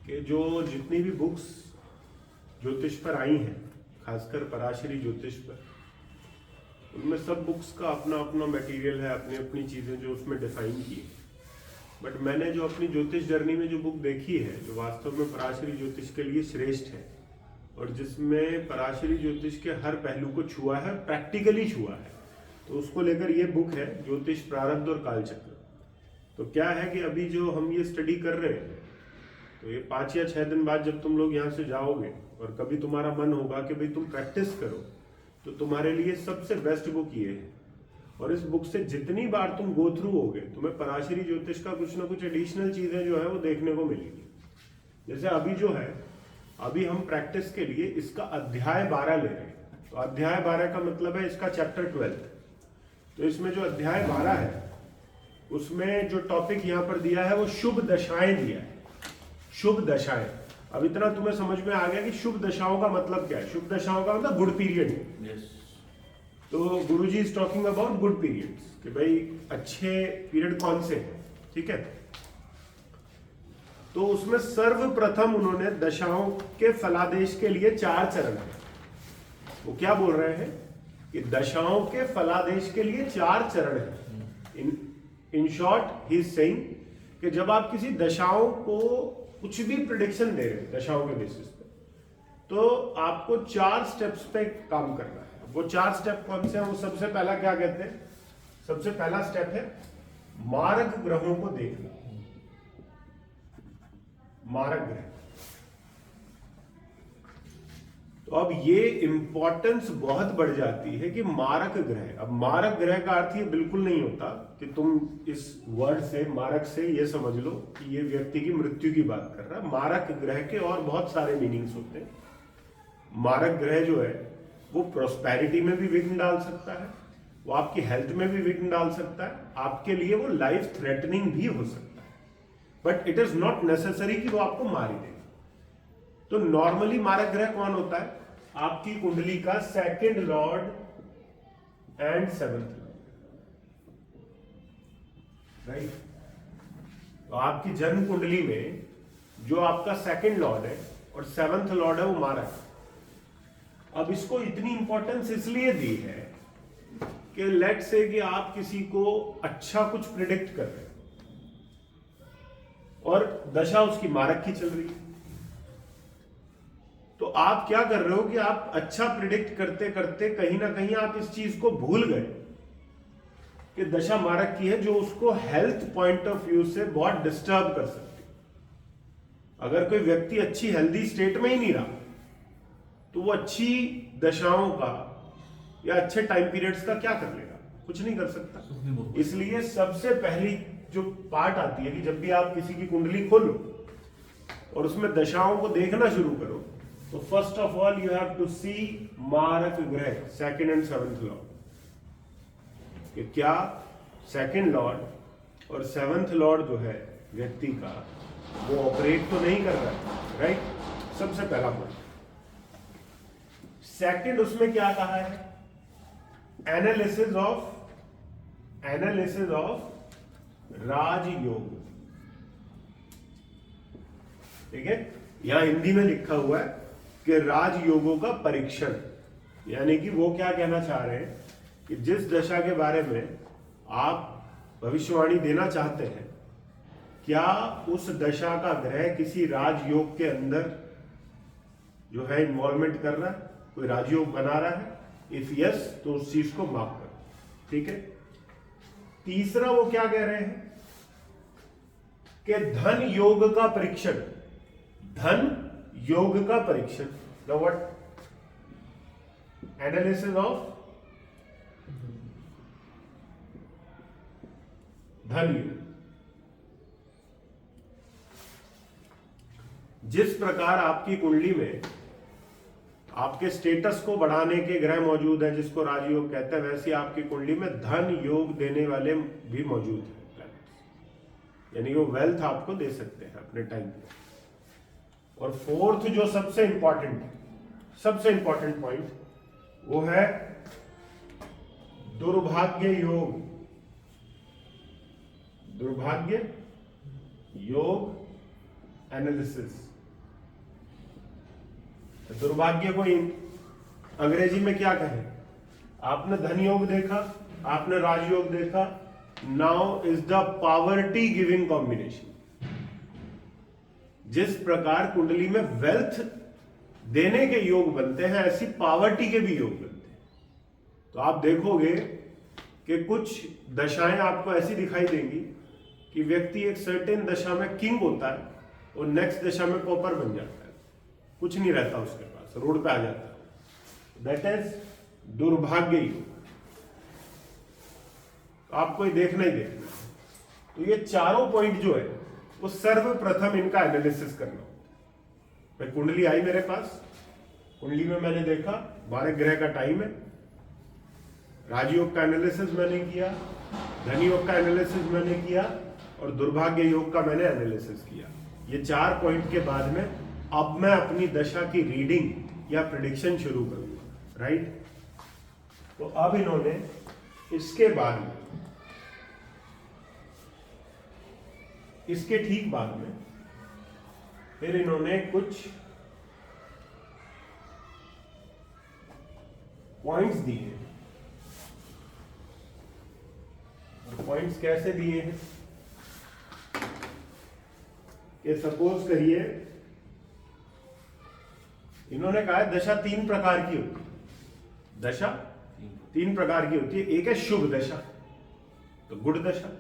कि जो जितनी भी बुक्स ज्योतिष पर आई हैं, खासकर पराशरी ज्योतिष पर, उनमें सब बुक्स का अपना अपना मटेरियल है, अपनी अपनी चीज़ें जो उसमें डिफाइन की है। बट मैंने जो अपनी ज्योतिष जर्नी में जो बुक देखी है, जो वास्तव में पराशरी ज्योतिष के लिए श्रेष्ठ है और जिसमें पराशरी ज्योतिष के हर पहलू को छुआ है, प्रैक्टिकली छुआ है, तो उसको लेकर ये बुक है ज्योतिष प्रारब्ध और कालचक्र। तो क्या है कि अभी जो हम ये स्टडी कर रहे हैं, तो ये 5 या 6 दिन बाद जब तुम लोग यहाँ से जाओगे और कभी तुम्हारा मन होगा कि भाई तुम प्रैक्टिस करो, तो तुम्हारे लिए सबसे बेस्ट बुक ये है। और इस बुक से जितनी बार तुम गो थ्रू होगे, तुम्हें पराशरी ज्योतिष का कुछ ना कुछ एडिशनल चीजें जो है वो देखने को मिलेगी। जैसे अभी जो है, अभी हम प्रैक्टिस के लिए इसका अध्याय 12 ले रहे हैं। तो अध्याय 12 का मतलब है इसका चैप्टर 12। तो इसमें जो अध्याय 12 है, उसमें जो टॉपिक यहाँ पर दिया है वो शुभ दशाएं दिया है। शुभ दशाएं, अब इतना तुम्हें समझ में आ गया कि शुभ दशाओं का मतलब क्या है। शुभ दशाओं का मतलब गुड पीरियड। तो Guruji is talking about good periods, कि भाई अच्छे पीरियड कौन से हैं, ठीक है। तो उसमें सर्वप्रथम उन्होंने दशाओं के फलादेश के लिए 4 चरण है। वो क्या बोल रहे हैं कि दशाओं के फलादेश के लिए 4 चरण है। In short he is saying कि जब आप किसी दशाओं को कुछ भी प्रिडिक्शन दे रहे हैं दशाओं के बेसिस पे, तो आपको 4 स्टेप्स पे काम करना है। वो 4 स्टेप कौन से हैं? वो सबसे पहला क्या कहते हैं? सबसे पहला स्टेप है मारक ग्रहों को देखना। मारक ग्रह, तो अब ये इंपॉर्टेंस बहुत बढ़ जाती है कि मारक ग्रह। अब मारक ग्रह का अर्थ ये बिल्कुल नहीं होता कि तुम इस वर्ड से, मारक से ये समझ लो कि ये व्यक्ति की मृत्यु की बात कर रहा है। मारक ग्रह के और बहुत सारे मीनिंग्स होते हैं। मारक ग्रह जो है वो प्रोस्पेरिटी में भी विघ्न डाल सकता है, वो आपकी हेल्थ में भी विघ्न डाल सकता है, आपके लिए वो लाइफ थ्रेटनिंग भी हो सकता है, but it is not necessary कि वो आपको मार ही देगा। तो नॉर्मली मारक ग्रह कौन होता है? आपकी कुंडली का 2nd Lord and 7th Lord, right. तो आपकी जन्म कुंडली में जो आपका 2nd लॉर्ड है और 7th लॉर्ड है, वो मारक है। अब इसको इतनी इंपॉर्टेंस इसलिए दी है कि लेट से कि आप किसी को अच्छा कुछ प्रिडिक्ट कर रहे हैं और दशा उसकी मारक की चल रही है, तो आप क्या कर रहे हो कि आप अच्छा प्रिडिक्ट करते करते कहीं ना कहीं आप इस चीज को भूल गए कि दशा मारक की है, जो उसको हेल्थ पॉइंट ऑफ व्यू से बहुत डिस्टर्ब कर सकती है। अगर कोई व्यक्ति अच्छी हेल्दी स्टेट में ही नहीं रहा, तो वो अच्छी दशाओं का या अच्छे टाइम पीरियड्स का क्या कर लेगा? कुछ नहीं कर सकता। इसलिए सबसे पहली जो पार्ट आती है कि जब भी आप किसी की कुंडली खोलो और उसमें दशाओं को देखना शुरू करो, तो first of all you have to see मारक ग्रह 2nd एंड 7th लॉर्ड, कि क्या 2nd लॉर्ड और 7th लॉर्ड जो है व्यक्ति का, वो ऑपरेट तो नहीं कर रहा है, राइट। सबसे पहला पॉइंट। सेकंड, उसमें क्या कहा है? एनालिसिस ऑफ राजयोग, ठीक है। यहां हिंदी में लिखा हुआ है कि राजयोगों का परीक्षण, यानी कि वो क्या कहना चाह रहे हैं कि जिस दशा के बारे में आप भविष्यवाणी देना चाहते हैं, क्या उस दशा का ग्रह किसी राजयोग के अंदर जो है इन्वॉल्वमेंट कर रहा है, कोई राजयोग बना रहा है? इफ यस, तो उस चीज को माफ करो, ठीक है। तीसरा वो क्या कह रहे हैं कि धन योग का परीक्षण। धन योग का परीक्षण, द व्हाट? एनालिसिस ऑफ धन योग। जिस प्रकार आपकी कुंडली में आपके स्टेटस को बढ़ाने के ग्रह मौजूद है, जिसको राजयोग कहते हैं, वैसे आपकी कुंडली में धन योग देने वाले भी मौजूद हैं, यानी वो वेल्थ आपको दे सकते हैं अपने टाइम पे। और फोर्थ जो सबसे इंपॉर्टेंट पॉइंट, वो है दुर्भाग्य योग। दुर्भाग्य योग एनालिसिस, दुर्भाग्य को अंग्रेजी में क्या कहें? आपने धन योग देखा, आपने राजयोग देखा, now is the poverty giving combination. जिस प्रकार कुंडली में वेल्थ देने के योग बनते हैं, ऐसी पॉवर्टी के भी योग बनते हैं। तो आप देखोगे कि कुछ दशाएं आपको ऐसी दिखाई देंगी कि व्यक्ति एक सर्टेन दशा में किंग होता है और नेक्स्ट दशा में पॉपर बन जाता है, कुछ नहीं रहता उसके पास, रोड पे आ जाता है। दैट इज दुर्भाग्य योग। तो आपको ये देखना ही देखना है। तो ये चारों पॉइंट जो है वो सर्वप्रथम इनका एनालिसिस करना होता है। भाई कुंडली आई मेरे पास, कुंडली में मैंने देखा 12 ग्रह का टाइम है, राजयोग का एनालिसिस मैंने किया, धन योग का एनालिसिस मैंने किया और दुर्भाग्य योग का मैंने एनालिसिस किया। ये 4 पॉइंट के बाद में अब मैं अपनी दशा की रीडिंग या प्रिडिक्शन शुरू करूंगा, राइट। तो अब इन्होंने इसके बाद में, इसके ठीक बाद में फिर इन्होंने कुछ पॉइंट्स दिए। पॉइंट्स कैसे दिए हैं कि सपोज करिए इन्होंने कहा है दशा 3 प्रकार की होती है। दशा 3 प्रकार की होती है। एक है शुभ दशा, तो गुड दशा,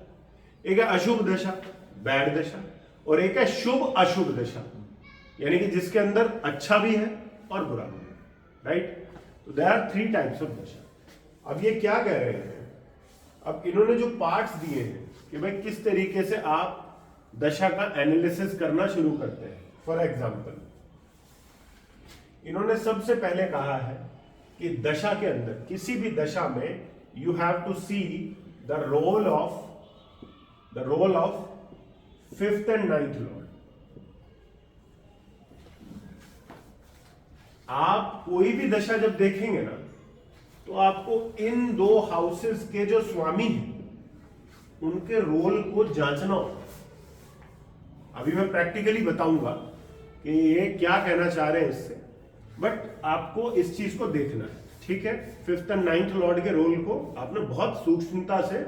एक है अशुभ दशा, बैड दशा, और एक है शुभ अशुभ दशा, यानी कि जिसके अंदर अच्छा भी है और बुरा भी है, राइट। तो देयर आर 3 टाइप्स ऑफ दशा। अब ये क्या कह रहे हैं, अब इन्होंने जो पार्ट्स दिए हैं कि भाई किस तरीके से आप दशा का एनालिसिस करना शुरू करते हैं। फॉर एग्जाम्पल इन्होंने सबसे पहले कहा है कि दशा के अंदर, किसी भी दशा में you have to see the role of 5th and 9th lord. आप कोई भी दशा जब देखेंगे ना, तो आपको इन 2 हाउसेस के जो स्वामी हैं उनके रोल को जांचना होगा। अभी मैं प्रैक्टिकली बताऊंगा कि ये क्या कहना चाह रहे हैं इससे, बट आपको इस चीज को देखना है, ठीक है। 5th and 9th लॉर्ड के रोल को आपने बहुत सूक्ष्मता से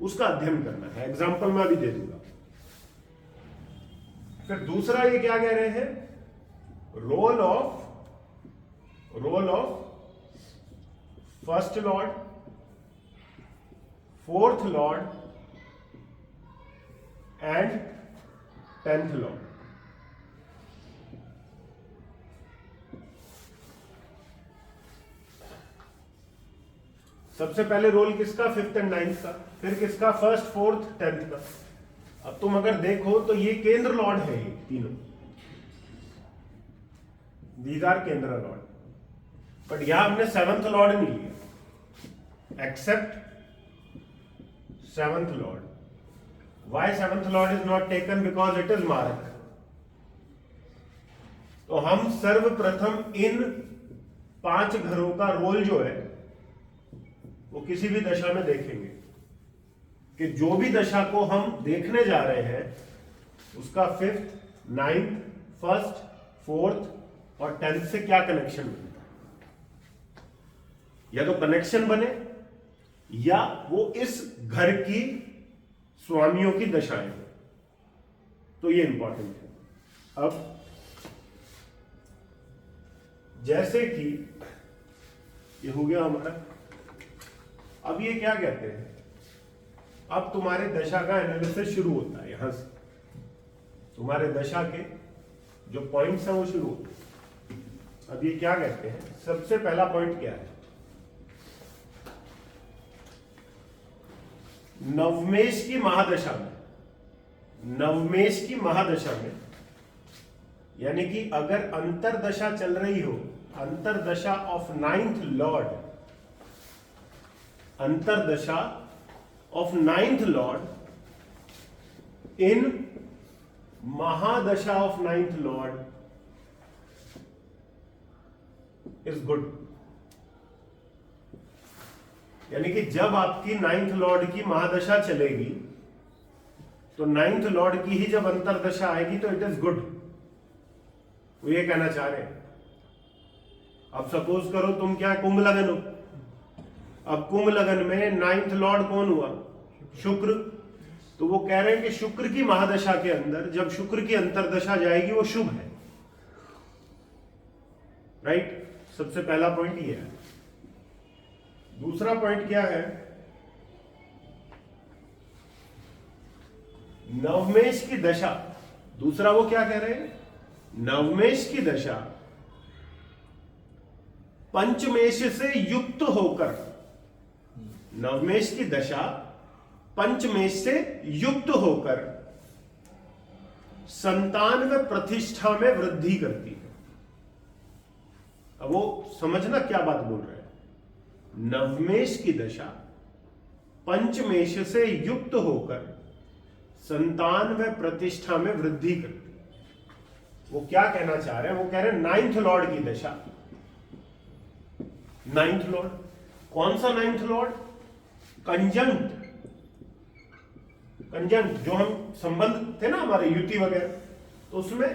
उसका अध्ययन करना है। एग्जाम्पल मैं अभी दे दूंगा। फिर दूसरा ये क्या कह रहे हैं, role of 1st lord, 4th lord and 10th lord. सबसे पहले रोल किसका, 5th and 9th का, फिर किसका, 1st, 4th, 10th का। अब तुम अगर देखो तो ये केंद्र लॉर्ड है, ये तीनों, दीज आर केंद्र लॉर्ड। बट यहां हमने 7th लॉर्ड नहीं लिया, except 7th lord. Why 7th lord is not taken, because it is मारक। तो हम सर्वप्रथम इन 5 घरों का रोल जो है वो किसी भी दशा में देखेंगे कि जो भी दशा को हम देखने जा रहे हैं उसका 5th, 9th, 1st, 4th और 10th से क्या कनेक्शन बनता है। या तो कनेक्शन बने या वो इस घर की स्वामियों की दशाएं हो। तो ये इंपॉर्टेंट है। अब जैसे कि ये हो गया हमारा, अब ये क्या कहते हैं, अब तुम्हारे दशा का एनालिसिस शुरू होता है। यहां से तुम्हारे दशा के जो पॉइंट्स हैं वो शुरू होते हैं। अब ये क्या कहते हैं, सबसे पहला पॉइंट क्या है, नवमेश की महादशा में, नवमेश की महादशा में, यानी कि अगर अंतरदशा चल रही हो, अंतरदशा ऑफ 9th लॉर्ड, अंतरदशा ऑफ 9th लॉर्ड इन महादशा of 9th lord is good. यानी कि जब आपकी 9th लॉर्ड की महादशा चलेगी तो 9th लॉर्ड की ही जब अंतरदशा आएगी तो इट इज गुड। वो ये कहना चाह रहे हैं अब सपोज करो तुम क्या कुंभ लगन हो, अब कुंभ लगन में 9th लॉर्ड कौन हुआ? शुक्र। तो वो कह रहे हैं कि शुक्र की महादशा के अंदर जब शुक्र की अंतरदशा जाएगी वो शुभ है, राइट? सबसे पहला पॉइंट ये है। दूसरा पॉइंट क्या है? नवमेश की दशा, दूसरा वो क्या कह रहे हैं? नवमेश की दशा पंचमेश से युक्त होकर, नवमेश की दशा पंचमेश से युक्त होकर संतान व प्रतिष्ठा में वृद्धि करती है। अब वो समझना क्या बात बोल रहे हैं। नवमेश की दशा पंचमेश से युक्त होकर संतान व प्रतिष्ठा में वृद्धि करती है। वो क्या कहना चाह रहे हैं? वो कह रहे हैं 9th लॉर्ड की दशा। 9th लॉर्ड कौन सा? 9th लॉर्ड कंजंक्ट, कंजंक्ट जो हम संबंध थे ना हमारे युति वगैरह, तो उसमें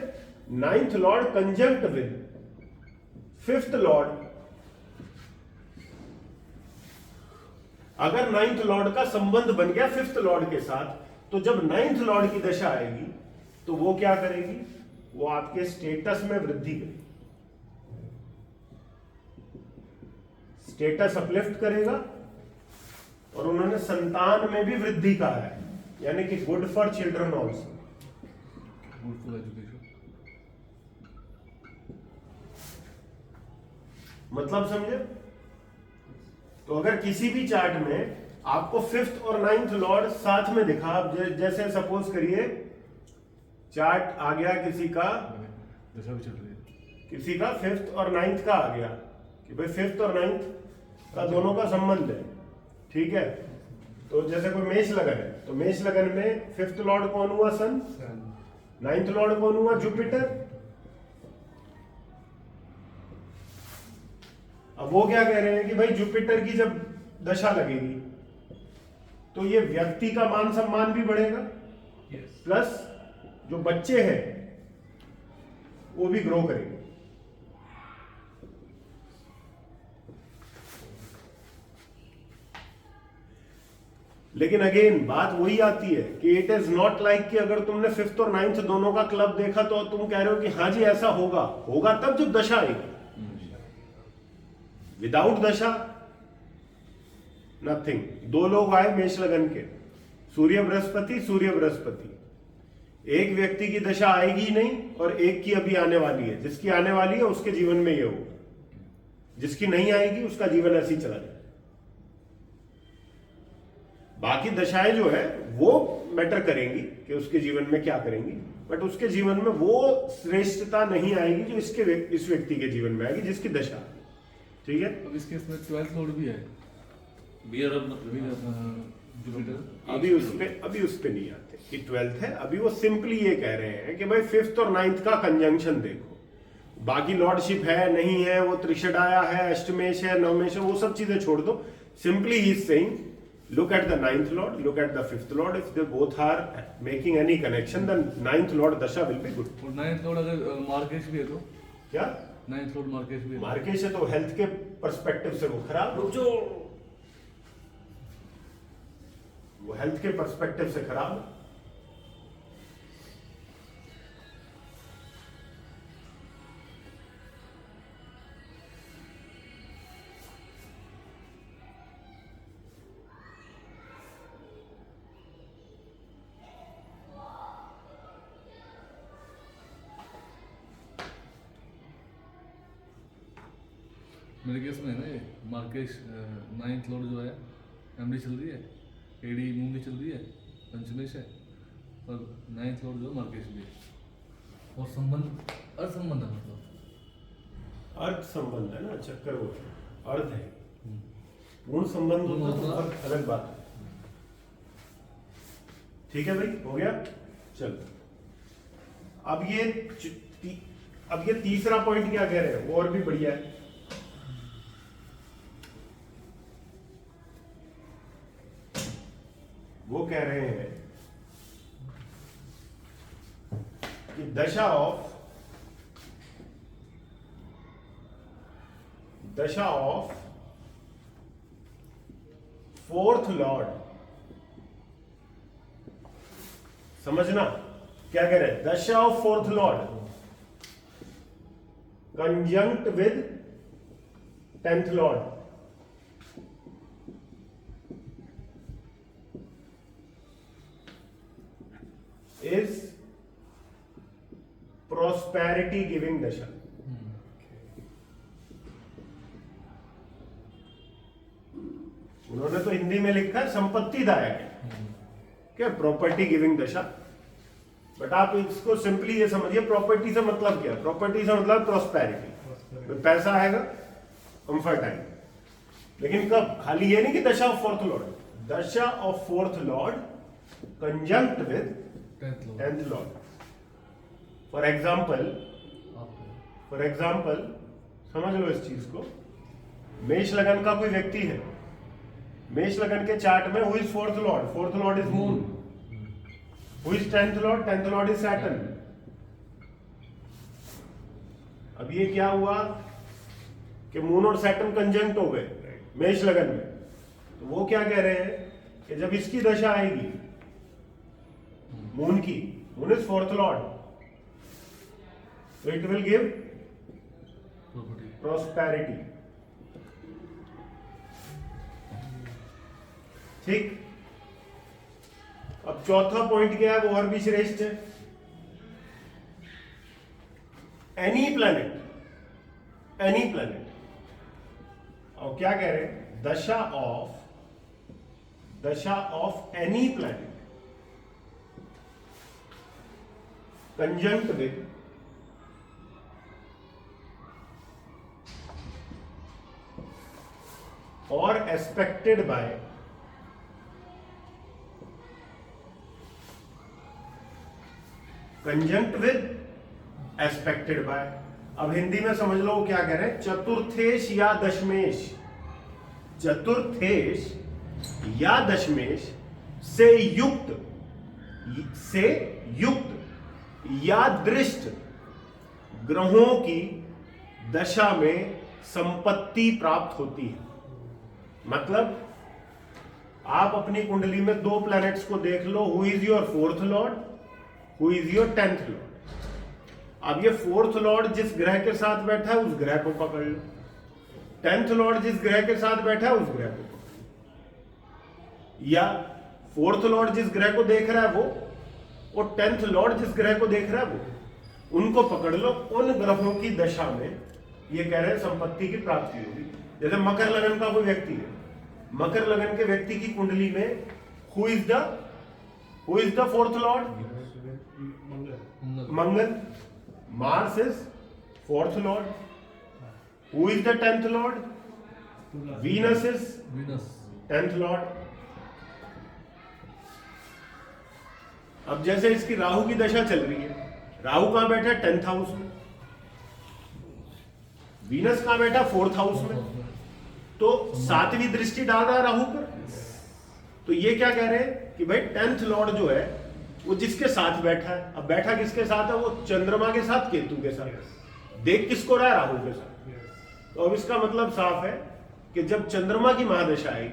9th Lord conjunct with 5th Lord. अगर 9th लॉर्ड का संबंध बन गया 5th लॉर्ड के साथ, तो जब 9th लॉर्ड की दशा आएगी तो वो क्या करेगी? वो आपके स्टेटस में वृद्धि करेगी, स्टेटस अपलिफ्ट करेगा। और उन्होंने संतान में भी वृद्धि कहा है, यानी कि good for children also, good for education. मतलब समझे? तो अगर किसी भी चार्ट में आपको 5th और 9th लॉर्ड साथ में दिखा, जैसे सपोज करिए चार्ट आ गया किसी का, दशा भी चल रही है, किसी का 5th और 9th का आ गया कि भाई 5th और 9th का दोनों का संबंध है, ठीक है? तो जैसे कोई मेष लगन है, तो मेष लगन में 5th लॉर्ड कौन हुआ? सन। 9th लॉर्ड कौन हुआ? जुपिटर। अब वो क्या कह रहे हैं कि भाई जुपिटर की जब दशा लगेगी तो ये व्यक्ति का मान सम्मान भी बढ़ेगा, प्लस जो बच्चे हैं वो भी ग्रो करेंगे। लेकिन अगेन बात वही आती है कि इट इज नॉट लाइक कि अगर तुमने 5th और 9th दोनों का क्लब देखा तो तुम कह रहे हो कि हाँ जी ऐसा होगा, होगा तब जब दशा आएगी। विदाउट दशा नथिंग। दो लोग आए मेष लगन के, सूर्य बृहस्पति, सूर्य बृहस्पति, एक व्यक्ति की दशा आएगी ही नहीं और एक की अभी आने वाली है। जिसकी आने वाली है उसके जीवन में ये होगा, जिसकी नहीं आएगी उसका जीवन ऐसे ही चला जाए। बाकी दशाएं जो है वो मैटर करेंगी कि उसके जीवन में क्या करेंगी, बट उसके जीवन में वो श्रेष्ठता नहीं आएगी जो इस व्यक्ति के जीवन में आएगी जिसकी दशा है। ठीक है? अब इसके इसमें 12th लॉर्ड भी है, बियर अब जुपिटर। अभी उस पे नहीं आते कि 12th है। अभी वो सिंपली ये कह रहे हैं कि भाई 5th और 9th का कंजंक्शन देखो, बाकी लॉर्डशिप है नहीं है, वो त्रिषडाया है, अष्टमेश है, नवमेश है, वो सब चीजें छोड़ दो। Simply he is saying look at the 9th lord, look at the 5th lord. If they both are making any connection, then 9th lord dasha will be good. और 9th लॉर्ड अगर मार्केश भी है तो क्या 9th लॉर्ड मार्केश भी है, मार्केश है तो हेल्थ के पर्सपेक्टिव से वो खराब, वो हेल्थ के पर्सपेक्टिव से खराब। मेरे केस में है ना ये मार्केश 9th लॉर्ड जो है एमडी चल रही है, एडी मूंगी चल रही है, पंचमेश है, और 9th लॉर्ड जो है मार्केश भी है। और संबंध असंबंध है, मतलब अर्थ संबंध है ना, चक्कर वो अर्थ है, पूर्ण संबंध होता तो अर्थ अलग बात है। ठीक है भाई, हो गया। चल अब ये तीसरा पॉइंट क्या कह रहे हैं, वो और भी बढ़िया है। वो कह रहे हैं कि दशा ऑफ दशा ऑफ फोर्थ लॉर्ड, समझना क्या कह रहे हैं, दशा of fourth Lord conjunct with 10th Lord is prosperity giving दशा। उन्होंने तो हिंदी में लिखा है संपत्तिदायक है, क्या प्रॉपर्टी गिविंग दशा, बट आप इसको सिंपली ये समझिए प्रॉपर्टी से मतलब क्या है, प्रॉपर्टी से मतलब प्रॉस्पेरिटी, पैसा आएगा, कंफर्ट आएगा, लेकिन कब, खाली ये नहीं कि दशा ऑफ फोर्थ लॉर्ड, दशा of fourth Lord conjunct with 10th Lord. For example समझ लो इस चीज को, मेष लगन का कोई व्यक्ति है, मेष लगन के चार्ट में who is fourth Lord is moon, who is 10th Lord is Saturn. अब ये क्या हुआ कि मून और सैटर्न कंजंक्ट हो गए मेष लगन में, तो वो क्या कह रहे हैं कि जब इसकी दशा आएगी मून की, मून इज फोर्थ लॉर्ड, तो इट विल गिव प्रॉस्पेरिटी। ठीक, अब चौथा पॉइंट क्या है, वो और भी श्रेष्ठ है, एनी प्लैनेट, और क्या कह रहे हैं, दशा of any planet conjunct with और aspected by conjunct with aspected by. अब हिंदी में समझ लो वो क्या कह रहे हैं, चतुर्थेश या दशमेश, चतुर्थेश या दशमेश से युक्त या दृष्ट ग्रहों की दशा में संपत्ति प्राप्त होती है। मतलब आप अपनी कुंडली में दो प्लैनेट्स को देख लो, who is your fourth lord, who is your 10th lord. अब ये फोर्थ लॉर्ड जिस ग्रह के साथ बैठा है उस ग्रह को पकड़ लो, 10th लॉर्ड जिस ग्रह के साथ बैठा है उस ग्रह को पकड़ लो, या फोर्थ लॉर्ड जिस ग्रह को देख रहा है वो, और 10th लॉर्ड जिस ग्रह को देख रहा है वो, उनको पकड़ लो। उन ग्रहों की दशा में ये कह रहे हैं संपत्ति की प्राप्ति होगी। जैसे मकर लगन का कोई व्यक्ति है, मकर लगन के व्यक्ति की कुंडली में who is the fourth Lord, Mangal, Mars is fourth lord, who is the 10th Lord, Venus is 10th lord. अब जैसे इसकी राहु की दशा चल रही है, राहु कहां बैठा है, 10th हाउस में, वीनस कहां बैठा, 4th हाउस में, तो 7वीं दृष्टि डाल रहा है राहु पर। तो ये क्या कह रहे हैं कि भाई 10th लॉर्ड जो है वो जिसके साथ बैठा है, अब बैठा किसके साथ है, वो चंद्रमा के साथ, केतु के साथ, देख किसको रहा है, राहु के साथ। तो अब इसका मतलब साफ है कि जब चंद्रमा की महादशा आएगी,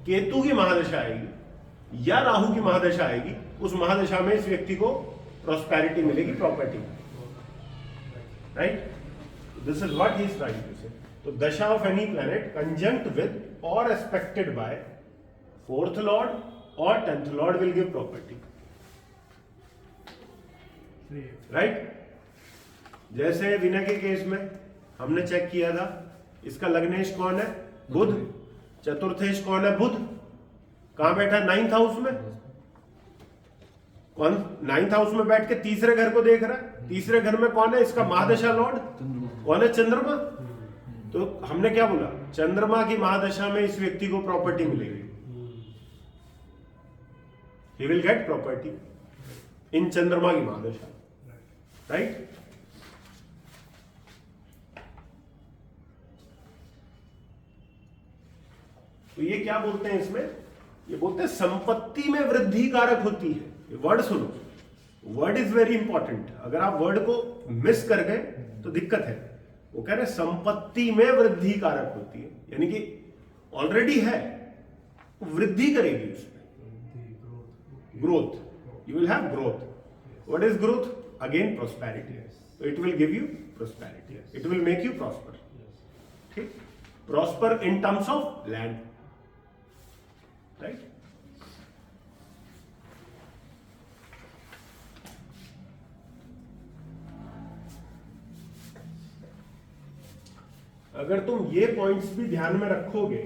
केतु की महादशा आएगी या राहु की महादशा आएगी, उस महादशा में इस व्यक्ति को प्रॉस्पेरिटी मिलेगी, property, right. This is what he is trying to say. तो दशा of any planet conjunct with और एस्पेक्टेड बाय फोर्थ लॉर्ड और 10th lord will give property, right. जैसे विनय के केस में हमने चेक किया था, इसका लग्नेश कौन है, बुध, चतुर्थेश कौन है, बुध, कहां बैठा, 9th हाउस में, कौन 9th हाउस में बैठ के तीसरे घर को देख रहा है, तीसरे घर में कौन है, इसका महादशा लॉर्ड कौन है, चंद्रमा। तो हमने क्या बोला, चंद्रमा की महादशा में इस व्यक्ति को प्रॉपर्टी मिलेगी, he will get property in चंद्रमा की महादशा, राइट। तो ये क्या बोलते हैं इसमें, ये बोलते हैं संपत्ति में वृद्धि कारक होती है। ये वर्ड सुनो, वर्ड इज वेरी इंपॉर्टेंट, अगर आप वर्ड को मिस कर गए तो दिक्कत है। वो कह रहे संपत्ति में वृद्धि कारक होती है, यानी कि ऑलरेडी है, वृद्धि करेगी उसमें, growth, you will have growth. What is growth? Again prosperity. So it will give you prosperity. It will make you prosper. ठीक? Prosper in terms of land. Right? अगर तुम ये पॉइंट्स भी ध्यान में रखोगे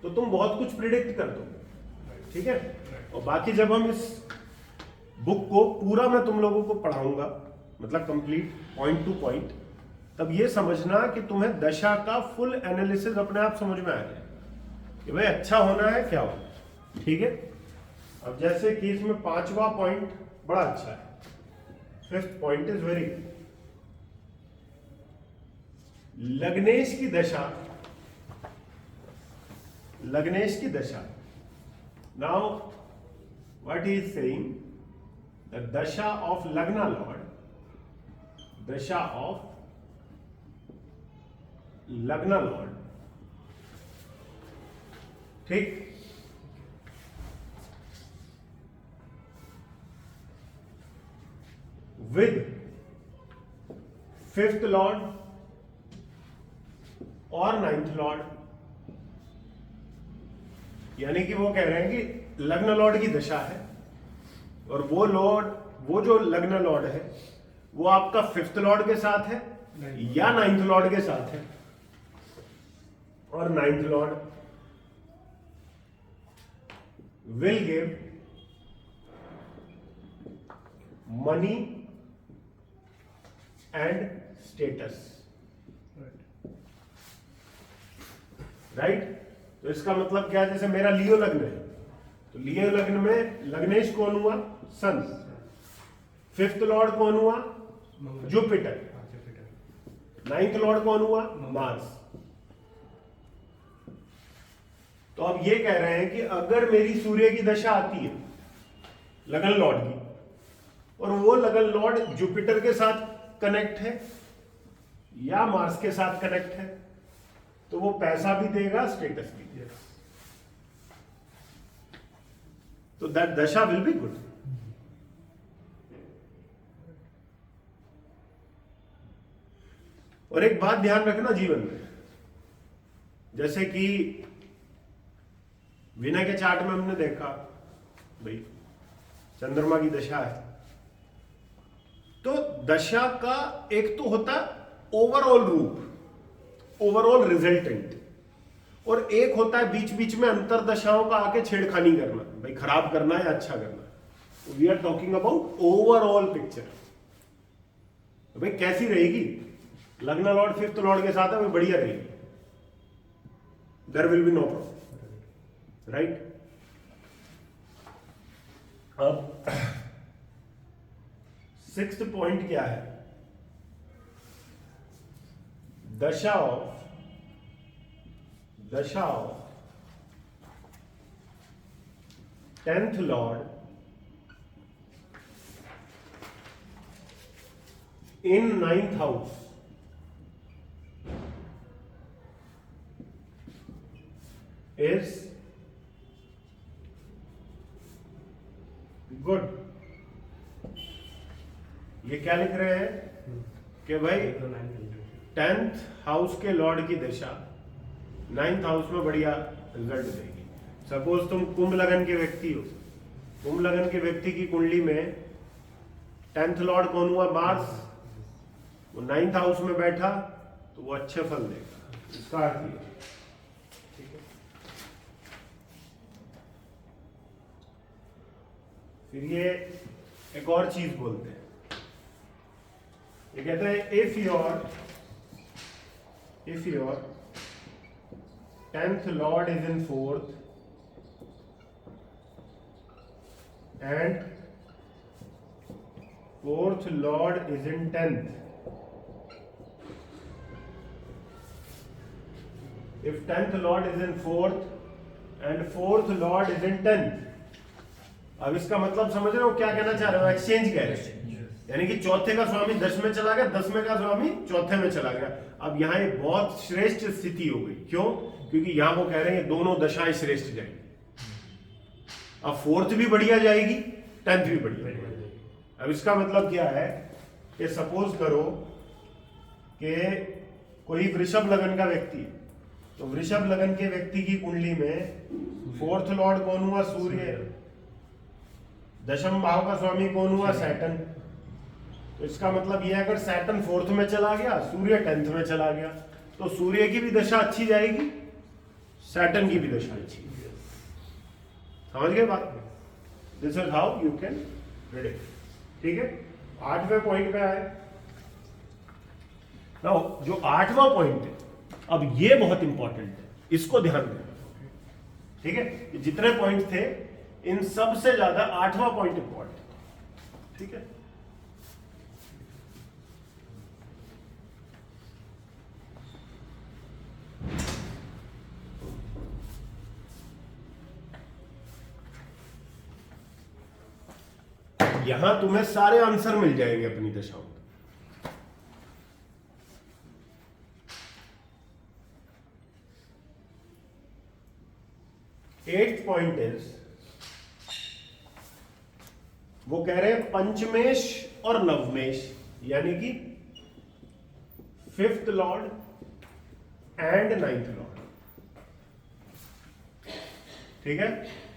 तो तुम बहुत कुछ प्रिडिक्ट कर दोगे. ठीक है? और बाकी जब हम इस बुक को पूरा मैं तुम लोगों को पढ़ाऊंगा, मतलब कंप्लीट पॉइंट टू पॉइंट, तब ये समझना कि तुम्हें दशा का फुल एनालिसिस अपने आप समझ में आ जाए कि भाई अच्छा होना है क्या होना. ठीक है? अब जैसे कि इसमें 5वां पॉइंट बड़ा अच्छा है. 5th point is very good. लग्नेश की दशा, लग्नेश की दशा. Now what he is saying, the दशा ऑफ लग्ना लॉर्ड, दशा ऑफ लग्ना लॉर्ड. ठीक? विद 5th लॉर्ड और 9th लॉर्ड. यानी कि वो कह रहे हैं कि लग्न लॉर्ड की दशा है और वो लॉर्ड, वो जो लग्न लॉर्ड है वो आपका 5th लॉर्ड के साथ है या 9th लॉर्ड के साथ है. और 9th Lord will give money and status. Right? तो इसका मतलब क्या है, जैसे मेरा लियो लग्न है तो लियो लग्न में लग्नेश कौन हुआ? सन. 5th लॉर्ड कौन हुआ? जुपिटर. 9th लॉर्ड कौन हुआ? मार्स. तो अब ये कह रहे हैं कि अगर मेरी सूर्य की दशा आती है लगन लॉर्ड की और वो लगन लॉर्ड जुपिटर के साथ कनेक्ट है या मार्स के साथ कनेक्ट है तो वो पैसा भी देगा, स्टेटस भी देगा. तो दैट दशा विल बी गुड. और एक बात ध्यान रखना जीवन में, जैसे कि विनय के चार्ट में हमने देखा भाई चंद्रमा की दशा है, तो दशा का एक तो होता ओवरऑल रूप, ओवरऑल रिजल्टेंट, और एक होता है बीच बीच में अंतर दशाओं का आके छेड़खानी करना, भाई खराब करना या अच्छा करना. We are talking about overall picture. भाई कैसी रहेगी? लग्न लॉर्ड 5th लॉर्ड के साथ है, वो बढ़िया रहेगी, there will be no problem. Right? अब 6th पॉइंट क्या है? दशा of 10th lord in 9th house is good. ये क्या लिख रहे हैं कि भाई 10th हाउस के लॉर्ड की दशा 9th हाउस में बढ़िया रिजल्ट देगी. सपोज तुम कुंभ लगन के व्यक्ति हो, कुंभ लगन के व्यक्ति की कुंडली में 10th लॉर्ड कौन हुआ? मार्स. वो 9th हाउस में बैठा तो वो अच्छे फल देगा. इसका अर्थ ये. ठीक है? फिर ये एक और चीज बोलते हैं, ये कहते हैं if your 10th Lord is in 4th and 4th lord is in 10th. If 10th lord is in 4th and 4th lord is in 10th, अब इसका मतलब समझ रहे हो क्या कहना चाह रहे हो? एक्सचेंज कह रहे हैं, यानी कि चौथे का स्वामी 10 में चला गया, 10 में का स्वामी चौथे में चला गया। अब यहाँ एक बहुत श्रेष्ठ स्थिति हो गई। क्यों? क्योंकि यहाँ वो कह रहे हैं दोनों दशाएं श्रेष्ठ जाएंगी। अब फोर्थ भी बढ़िया जाएगी, 10th भी बढ़िया जाएगी। अब इसका मतलब क्या है कि सपोज करो कि कोई वृषभ लगन का व्यक्ति है, तो वृषभ लगन के व्यक्ति की कुंडली में फोर्थ लॉर्ड कौन हुआ? सूर्य। दशम भाव का स्वामी कौन हुआ? सैटर्न। तो इसका मतलब यह है अगर सैटर्न फोर्थ में चला गया, सूर्य 10th में चला गया, तो सूर्य की भी दशा अच्छी जाएगी, सैटर्न की भी दशा अच्छी। समझ गए बात? This is how you can predict. ठीक है, 8वें पॉइंट पे आए। नाउ जो 8वां पॉइंट है, अब ये बहुत इंपॉर्टेंट है, इसको ध्यान दें। ठीक है, जितने पॉइंट थे इन सब से ज्यादा 8वां पॉइंट इंपॉर्टेंट। ठीक है, यहां तुम्हें सारे आंसर मिल जाएंगे अपनी दशाओं के। 8th पॉइंट इज, वो कह रहे हैं पंचमेश और नवमेश, यानी कि 5th Lord and 9th Lord. ठीक है,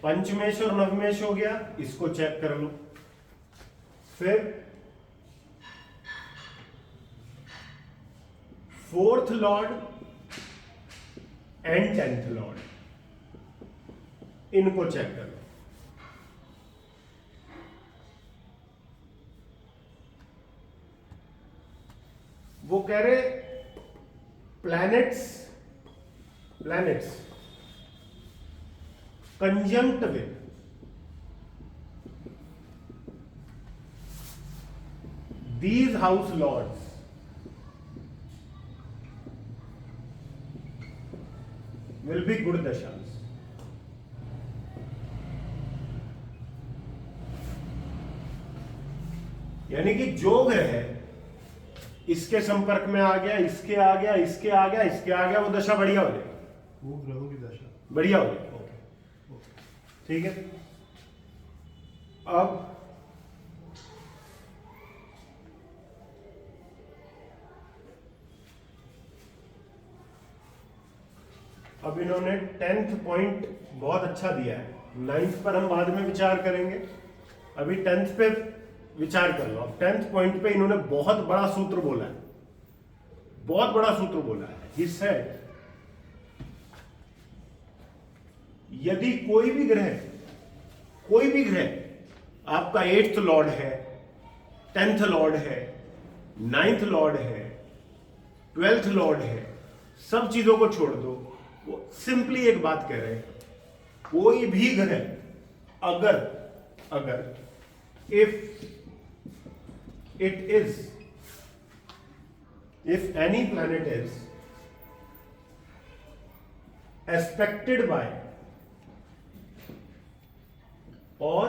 पंचमेश और नवमेश हो गया, इसको चेक कर लो। फिर 4th lord and 10th Lord, इनको चेक कर लो। वो कह रहे planets conjunct with these house lords will be good dashas। यानी कि जो ग्रह इसके संपर्क में आ गया, इसके आ गया, इसके आ गया, इसके आ गया, वो दशा बढ़िया हो जाएगी, वो ग्रहों की दशा बढ़िया हो जाएगी। ठीक है, अब इन्होंने 10th पॉइंट बहुत अच्छा दिया है। 9th पर हम बाद में विचार करेंगे, अभी 10th पे विचार कर लो। अब 10th पॉइंट पे इन्होंने बहुत बड़ा सूत्र बोला है, बहुत बड़ा सूत्र बोला है। He said, यदि कोई भी ग्रह आपका 8th लॉर्ड है, 10th लॉर्ड है, 9th लॉर्ड है, 12th लॉर्ड है, सब चीजों को छोड़ दो, वो सिंपली एक बात कह रहे हैं, कोई भी ग्रह अगर if any planet is aspected by or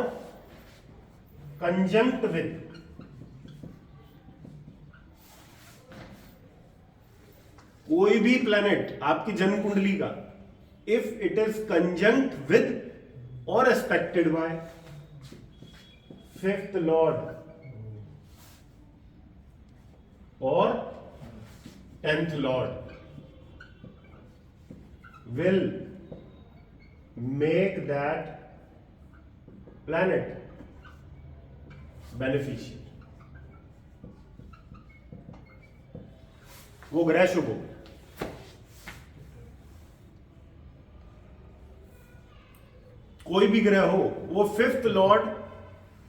conjunct with कोई भी प्लैनेट आपकी जन्म कुंडली का, if it is conjunct with और एस्पेक्टेड बाय 5th लॉर्ड और 10th Lord, will make that planet beneficial। वो ग्रह शुभ हो। कोई भी ग्रह हो, वो 5th लॉर्ड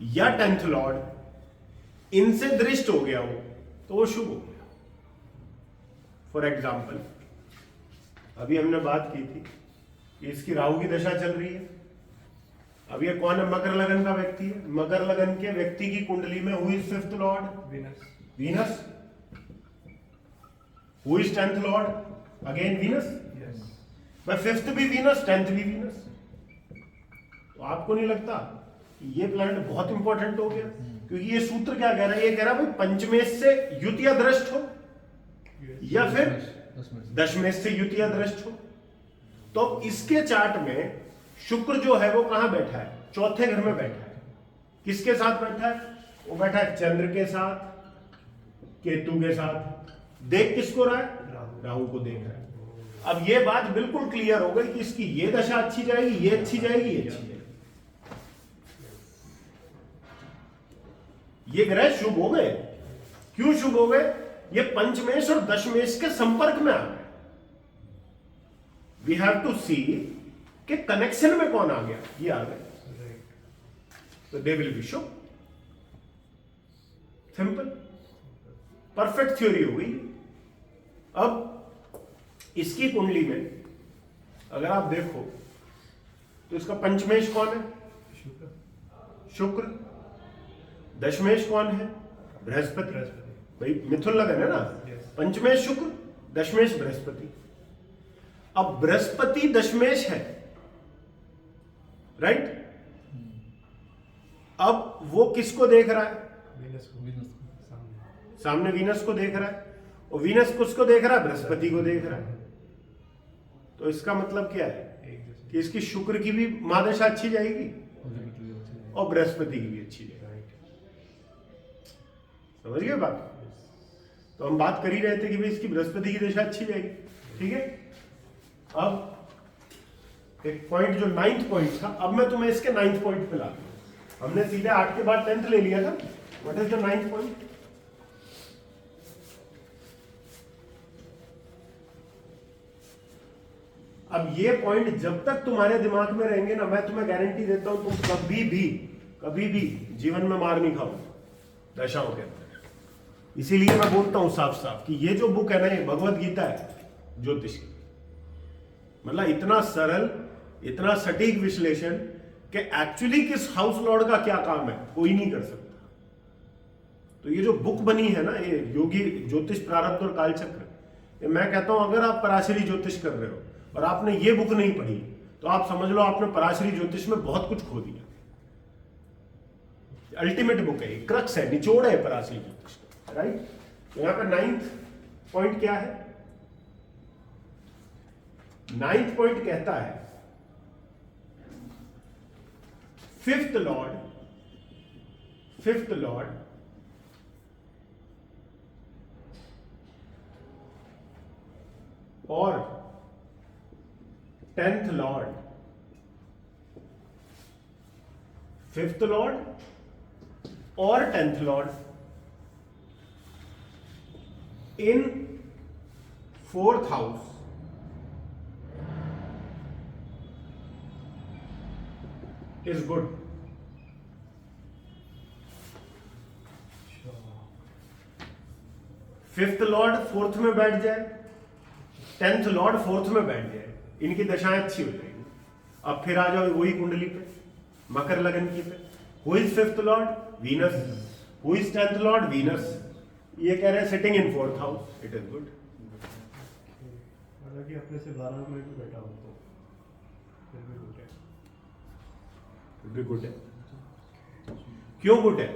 या 10th लॉर्ड इनसे दृष्ट हो गया हो तो वो शुभ हो गया। फॉर एग्जाम्पल, अभी हमने बात की थी कि इसकी राहु की दशा चल रही है। अब ये कौन है? मकर लगन का व्यक्ति है। मकर लगन के व्यक्ति की कुंडली में who is 5th Lord? Venus. Who is 10th Lord? Again Venus. भाई 5th भी वीनस, 10th भी वीनस। तो आपको नहीं लगता ये प्लैनेट बहुत इंपॉर्टेंट हो गया? क्योंकि ये सूत्र क्या कह रहा है, ये कह रहा है भाई पंचमेश से युत या दृष्ट हो या फिर दशमेश से युत या दृष्ट हो। तो इसके चार्ट में शुक्र जो है वो कहां बैठा है, चौथे घर में बैठा है। किसके साथ बैठा है, वो बैठा है चंद्र के साथ, केतु के साथ। देख किसको रहा है, राहु को देख रहा है। अब ये बात बिल्कुल क्लियर हो गई कि इसकी ये दशा अच्छी जाएगी, ये अच्छी जाएगी, ये अच्छी जाएगी। ये ग्रह शुभ हो गए। क्यों शुभ हो गए, ये पंचमेश और दशमेश के संपर्क में आ गए। वी हैव टू सी कि कनेक्शन में कौन आ गया, ये आ गए, तो they will be Shubh. Simple, perfect theory हो गई। अब इसकी कुंडली में अगर आप देखो तो इसका पंचमेश कौन है, शुक्र। दशमेश कौन है, बृहस्पति। भाई मिथुन लगन है ना, पंचमेश शुक्र, दशमेश बृहस्पति। अब बृहस्पति दशमेश है, राइट। अब वो किसको देख रहा है, सामने वीनस को देख रहा है, और वीनस किसको देख रहा है, बृहस्पति को देख रहा है। तो इसका मतलब क्या है कि इसकी शुक्र की भी महादशा अच्छी जाएगी और बृहस्पति की भी अच्छी जाएगी। समझ गए बात। तो हम बात कर ही रहे थे कि भाई इसकी बृहस्पति की दशा अच्छी जाएगी, ठीक है। अब एक पॉइंट जो 9th पॉइंट था, अब मैं तुम्हें इसके 9th पॉइंट पे ला दूं। हमने सीधे 8 के बाद 10th ले लिया था। What is the 9th point, अब ये पॉइंट जब तक तुम्हारे दिमाग में रहेंगे ना, मैं तुम्हें गारंटी देता हूं तुम कभी भी जीवन में मार नहीं खाओ दशाओं के अंदर। इसीलिए मैं बोलता हूं साफ साफ कि ये जो बुक है ना, ये भगवत गीता है ज्योतिष की। मतलब इतना सरल, इतना सटीक विश्लेषण कि एक्चुअली किस हाउस लॉर्ड का क्या काम है कोई नहीं कर सकता। तो ये जो बुक बनी है ना, ये योगी ज्योतिष प्रारब्ध और कालचक्र, ये मैं कहता हूं अगर आप पराशरी ज्योतिष कर रहे हो और आपने ये बुक नहीं पढ़ी तो आप समझ लो आपने पराशरी ज्योतिष में बहुत कुछ खो दिया। अल्टीमेट बुक है, क्रक्स है, निचोड़ है पराशरी ज्योतिष, राइट। तो यहां पर 9th पॉइंट क्या है, 9th पॉइंट कहता है 5th लॉर्ड और 10th लॉर्ड, 5th लॉर्ड और 10th Lord in 4th house is good. Fifth Lord 4th में बैठ जाए, 10th लॉर्ड 4th में बैठ जाए, इनकी दशाएं अच्छी हो जाएगी। अब फिर आ जाओ वही कुंडली पे, मकर लगन की पे। Who is 5th Lord, Venus. Who is 10th Lord, Venus. ये कह रहे हैं sitting in 4th house, it is good. हालांकि अपने से 12 में भी बैठा हो तो फिर भी गुड है। फिर भी गुड है। क्यों गुड है,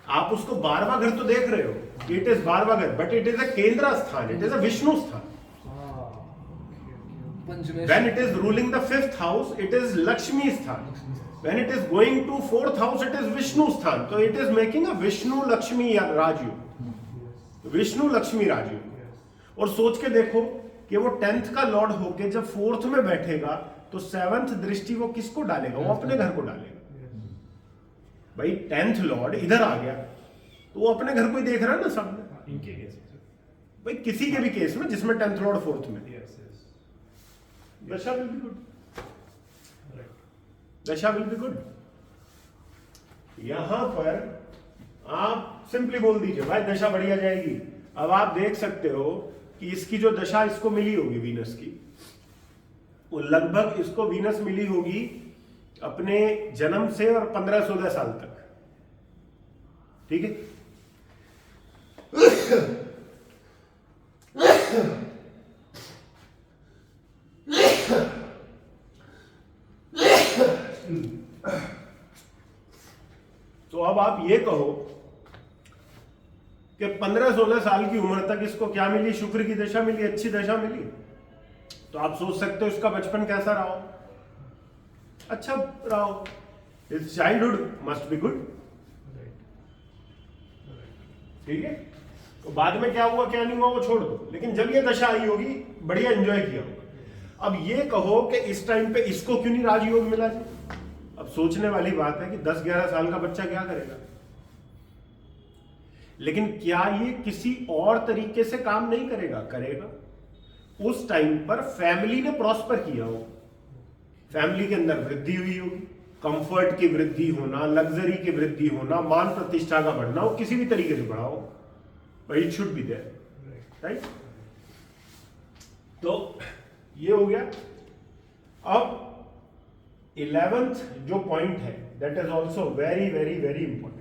आप उसको 12वां घर तो देख रहे हो, इट इज 12वां घर, बट इट इज अ केंद्र स्थान, इट इज अ विष्णु स्थान। When it is ruling the 5th house, it is Lakshmi sthan. When it is going to 4th house, it is Vishnu sthan. So it is making a Vishnu Lakshmi Rajयोग, Vishnu Lakshmi Rajयोग। और सोच के देखो कि वो 10th का Lord होके जब 4th में बैठेगा तो 7th दृष्टि वो किसको डालेगा, वो अपने घर को डालेगा। भाई 10th लॉर्ड इधर आ गया तो वो अपने घर को ही देख रहा है ना सामने। इनके केस में भाई किसी के भी केस में जिसमें 10th लॉर्ड 4th में, दशा विल बी गुड, दशा विल बी गुड। यहां पर आप सिंपली बोल दीजिए भाई दशा बढ़िया जाएगी। अब आप देख सकते हो कि इसकी जो दशा इसको मिली होगी वीनस की, वो लगभग इसको वीनस मिली होगी अपने जन्म से और 15-16 साल तक, ठीक है। तो अब आप ये कहो कि 15-16 साल की उम्र तक इसको क्या मिली, शुक्र की दशा मिली, अच्छी दशा मिली, तो आप सोच सकते हो इसका बचपन कैसा रहा हो, अच्छा रहा हो, it's childhood must be good. ठीक है, तो बाद में क्या हुआ क्या नहीं हुआ वो छोड़ दो, लेकिन जब ये दशा आई होगी बढ़िया एंजॉय किया होगा। अब ये कहो कि इस टाइम पे इसको क्यों नहीं राजयोग मिला जी, अब सोचने वाली बात है कि 10-11 साल का बच्चा क्या करेगा, लेकिन क्या ये किसी और तरीके से काम नहीं करेगा, करेगा। उस टाइम पर फैमिली ने प्रॉस्पर किया हो, फैमिली के अंदर वृद्धि हुई होगी, कंफर्ट की वृद्धि होना, लग्जरी की वृद्धि होना, मान प्रतिष्ठा का बढ़ना हो, किसी भी तरीके से बढ़ा हो, but it should be there, right. तो ये हो गया। अब 11th जो पॉइंट है that is also very very very important.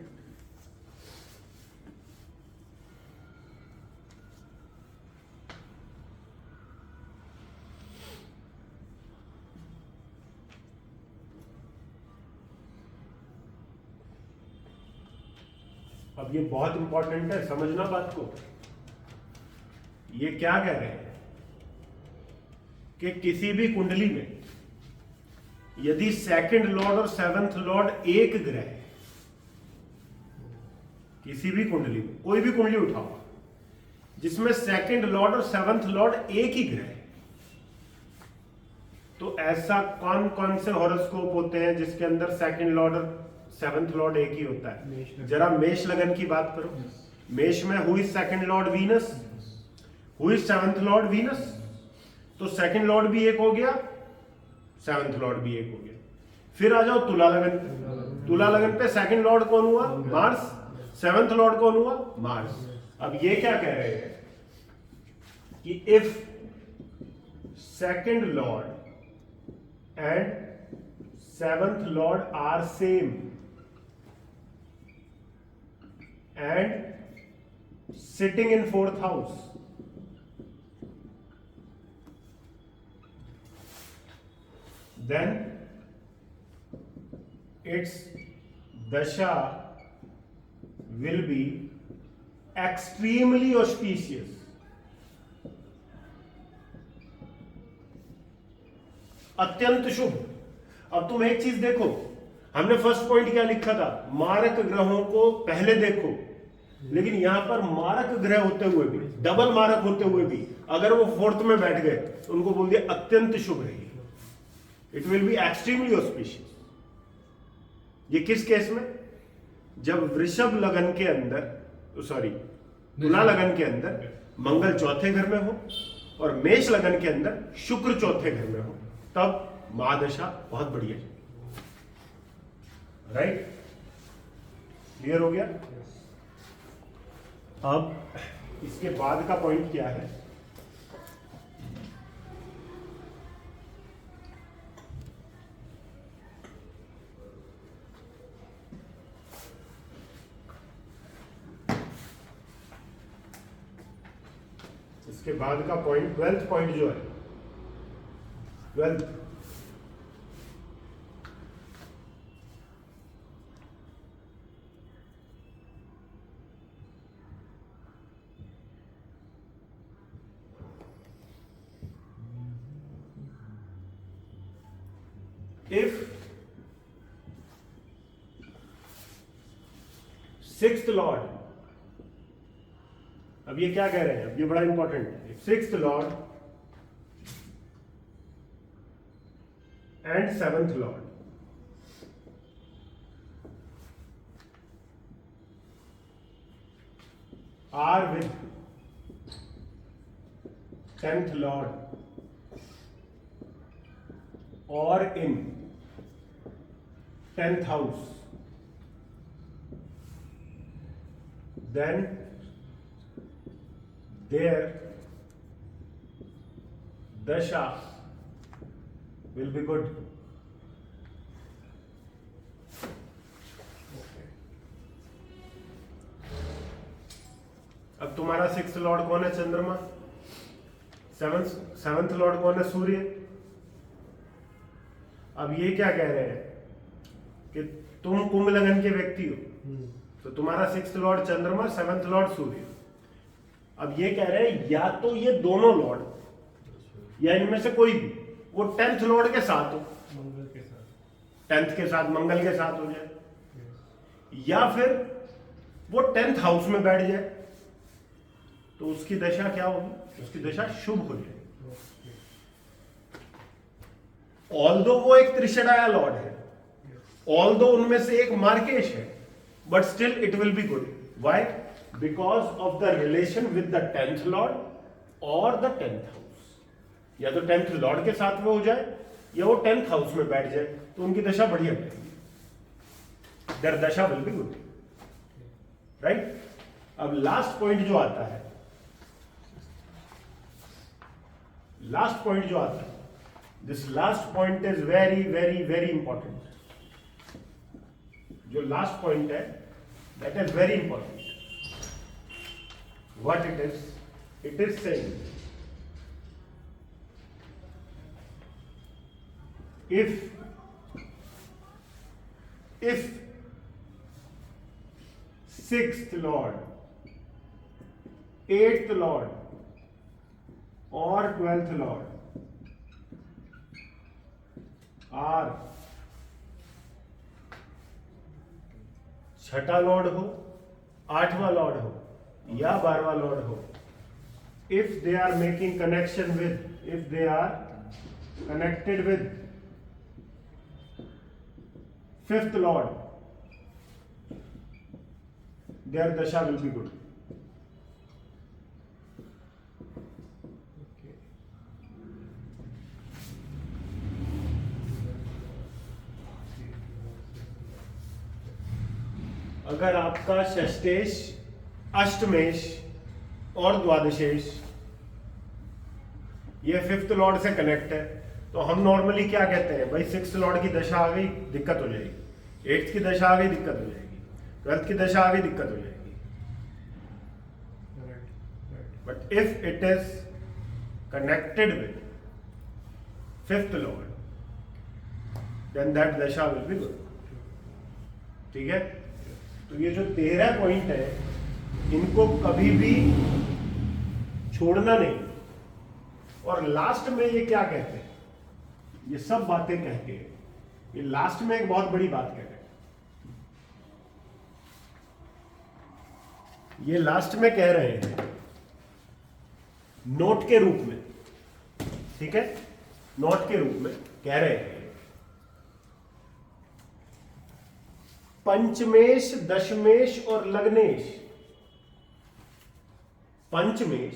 अब ये बहुत इंपॉर्टेंट है, समझना बात को। ये क्या कह रहे हैं कि किसी भी कुंडली में यदि सेकंड लॉर्ड और 7th लॉर्ड एक ग्रह है, किसी भी कुंडली में, कोई भी कुंडली उठाओ जिसमें सेकंड लॉर्ड और 7th लॉर्ड एक ही ग्रह है, तो ऐसा कौन कौन से हॉरोस्कोप होते हैं जिसके अंदर सेकंड लॉर्ड और 7th लॉर्ड एक ही होता है? जरा मेष लगन की बात करो। मेष में who is second Lord? Venus. Who is 7th Lord? Venus. तो सेकंड लॉर्ड भी एक हो गया, 7th लॉर्ड भी एक हो गया। फिर आ जाओ तुला लगन पे। तुला लगन पे सेकंड लॉर्ड कौन हुआ? मार्स। 7th लॉर्ड कौन हुआ? मार्स। अब ये क्या कह रहे हैं कि if second Lord and 7th lord are same and sitting in 4th house, then its dasha will be extremely auspicious. अत्यंत शुभ। अब तुम एक चीज देखो, हमने फर्स्ट पॉइंट क्या लिखा था? मारक ग्रहों को पहले देखो, लेकिन यहां पर मारक ग्रह होते हुए भी, डबल मारक होते हुए भी, अगर वो 4th में बैठ गए तो उनको बोल दिया अत्यंत शुभ रहेगी, it will be extremely auspicious. ये किस केस में? जब वृषभ लगन के अंदर, सॉरी तुला लगन के अंदर मंगल चौथे घर में हो और मेष लगन के अंदर शुक्र चौथे घर में हो, तब महादशा बहुत बढ़िया है। राइट, क्लियर हो गया? अब इसके बाद का पॉइंट क्या है? इसके बाद का पॉइंट 12th पॉइंट जो है, 12th, if 6th लॉर्ड, अब ये क्या कह रहे हैं? अब ये बड़ा इंपॉर्टेंट है। 6th Lord and 7th lord are with 10th lord or in 10th house, then their dasha will be good. अब तुम्हारा 6th लॉर्ड कौन है? चंद्रमा। 7th लॉर्ड कौन है? सूर्य। अब ये क्या कह रहे हैं कि तुम कुंभ लगन के व्यक्ति हो, तो तुम्हारा 6th लॉर्ड चंद्रमा, 7th लॉर्ड सूर्य। अब ये कह रहे हैं या तो ये दोनों लॉर्ड या इनमें से कोई भी वो 10th लॉर्ड के साथ हो, मंगल के साथ। 10th के साथ मंगल के साथ हो जाए, Yes. या फिर वो 10th हाउस में बैठ जाए, तो उसकी दशा क्या होगी? उसकी दशा शुभ हो जाएगी। Okay. ऑल्दो वो एक त्रिशदाया लॉर्ड है, ऑल्दो उनमें से एक मार्केश है, but still it will be good. Why? Because of the relation with the 10th Lord और द 10th हाउस। या तो 10th लॉर्ड के साथ वो हो जाए या वो 10th हाउस में बैठ जाए, तो उनकी दशा बढ़िया रहेगी, देयर दशा विल बी गुड, राइट। अब लास्ट पॉइंट जो आता है, लास्ट पॉइंट जो आता है, this last point is very very very important. जो लास्ट पॉइंट है that is very important. What it is saying if 6th lord, 8th lord और 12th lord are छठा लॉर्ड हो, 8वां लॉर्ड हो या 12वां लॉर्ड हो, if they are making connection with, if they are connected with 5th lord, their dasha will be good. Okay. अगर आपका षष्टेश, अष्टमेश और द्वादशेश ये 5th लॉर्ड से कनेक्ट है, तो हम नॉर्मली क्या कहते हैं भाई, 6th लॉर्ड की दशा आ गई दिक्कत हो जाएगी, 8th की दशा आ गई दिक्कत हो जाएगी, 12th की दशा आ गई दिक्कत हो जाएगी। Right. Right. But if it is connected with 5th lord, then that दशा विल बी गुड। ठीक है, तो ये जो 13 पॉइंट है इनको कभी भी छोड़ना नहीं। और लास्ट में ये क्या कहते हैं, ये सब बातें कह के ये लास्ट में एक बहुत बड़ी बात कहते हैं। ये लास्ट में कह रहे हैं नोट के रूप में, ठीक है, नोट के रूप में कह रहे हैं पंचमेश, दशमेश और लग्नेश, पंचमेश,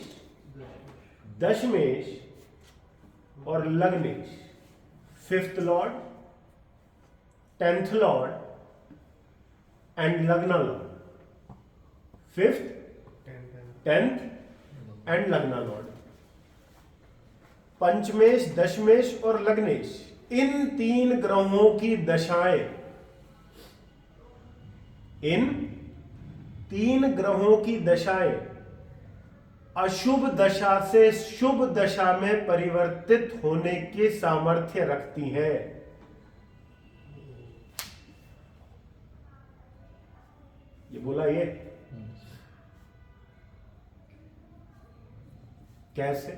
दशमेश और लग्नेश, 5th Lord, 10th Lord and लग्ना लॉर्ड, 5th, 10th एंड लग्ना लॉर्ड। पंचमेश, दशमेश और लग्नेश, इन 3 ग्रहों की दशाएं, इन 3 ग्रहों की दशाएं अशुभ दशा से शुभ दशा में परिवर्तित होने की सामर्थ्य रखती हैं। ये बोला ये कैसे?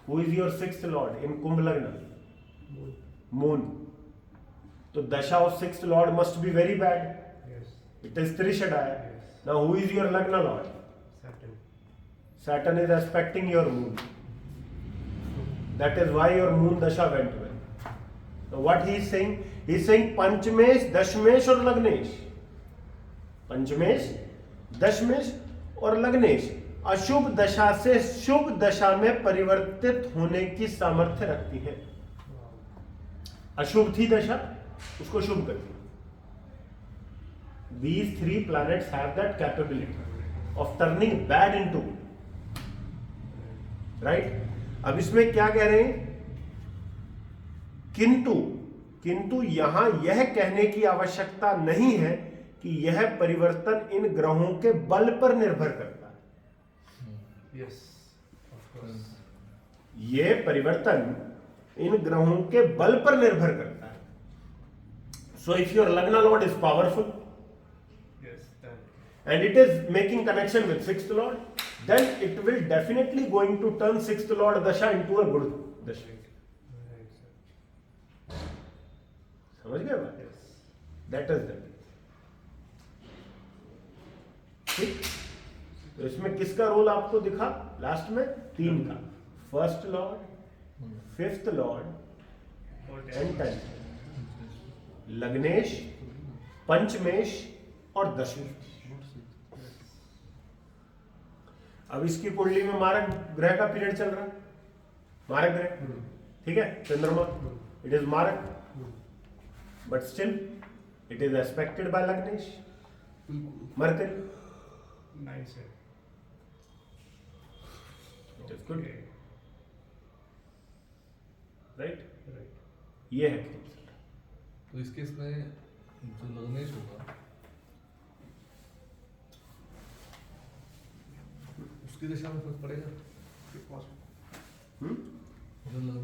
Who is your 6th lord in Kumbh लग्न? मून। तो दशा of 6th lord must be very bad. Yes. It is Trishadaya. Yes. Now who is your Lagna Lord? Saturn. Saturn is aspecting your moon. That is why your moon dasha went well. So what he is saying? He is saying Panchmesh, Dashmesh और Lagnesh. Panchmesh, Dashmesh और Lagnesh अशुभ दशा से शुभ दशा में परिवर्तित होने की सामर्थ्य रखती है। अशुभ थी दशा, उसको शुभ करती है। These 3 planets have that capability of turning bad into good. Right? अब इसमें क्या कह रहे हैं? किंतु यहां यह कहने की आवश्यकता नहीं है कि यह परिवर्तन इन ग्रहों के बल पर निर्भर करता है। Yes. Of course. यह परिवर्तन इन ग्रहों के बल पर निर्भर करता है। So if your Lagna Lord is powerful, and it is making connection with sixth lord, then it will definitely going to turn sixth lord dasha into a good dasha. Right, sir. समझ गए बात? Yes. That is that. ठीक, तो इसमें किसका role आपको दिखा last में? 3 का, फर्स्ट लॉर्ड, फिफ्थ लॉर्ड और एंड 10th, लग्नेश, पंचमेश और दशमेश। अब इसकी कुंडली में मारक ग्रह का पीरियड चल रहा है, मारक ग्रह, ठीक है, चंद्रमा, इट इज मारक, but still it is aspected by लग्नेश, मरकरी, नाइस है। It is good, right? Right. ये है खेल। तो इस केस में जो लग्नेश होगा उसकी दिशा में फर्क पड़ेगा। हम्म? जो लग्न